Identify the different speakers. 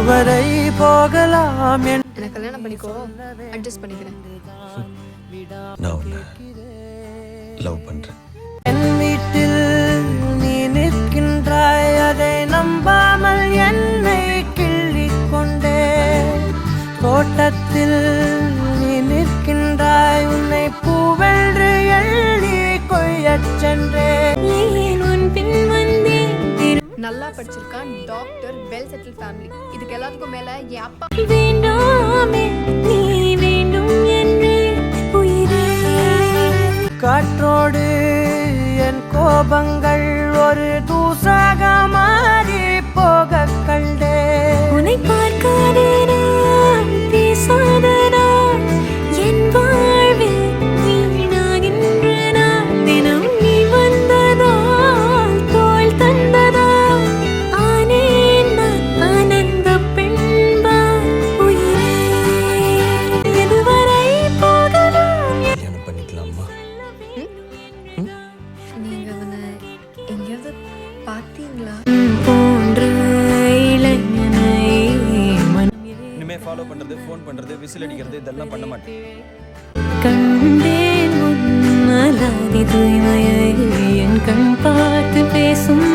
Speaker 1: எதுவரை போகலாம்
Speaker 2: என்ன கல்யாணம் பண்ணிக்கோ, அட்ஜஸ்ட் பண்ணிக்கிறேன்.
Speaker 3: நான் உன்னை லவ் பண்றேன்.
Speaker 1: என் வீட்டில் நீ நிற்கின்றாய், அதை நம்பாமல் என்னை கிள்ளிக் கொண்டே. தோட்டத்தில் நீ நிற்கின்றாய், உன்னை பூவென்று எள்ளி கொய்யச் சென்றே.
Speaker 2: நல்லா படிச்சிருக்கான், டாக்டர், வெல் செட்டில் ஃபேமிலி. இதுக்கு எல்லாத்துக்கும் மேல என் அப்பா
Speaker 4: வேண்டாமே நீ வேண்டும் என்று உயிரே.
Speaker 1: காற்றோடு என் கோபங்கள் ஒரு தூசாக மாறி போக கண்டே.
Speaker 4: உன்னை பார்க்காத நான், பேசாத நான், என் வாழ்வில் வீணாகின்ற நான். தினம் நீ வந்ததால், தோள் தந்ததால் ஆனேன் நான் ஆனந்த பெண்பால். உயிரே எதுவரை போகலாம்.
Speaker 3: கல்யாணம் பண்ணிக்கலாமா?
Speaker 2: நீங்க அவனை எங்கேயாவது பார்த்தீங்களா?
Speaker 4: போன்ற இளைஞனை
Speaker 3: இனிமே ஃபாலோ பண்றது, ஃபோன் பண்றது, விசில் அடிக்கிறது இதெல்லாம் பண்ண மாட்டேன்.
Speaker 4: கண்டேன் முன்னலாதி தூய்மையை. என் கண் பார்த்து பேசும்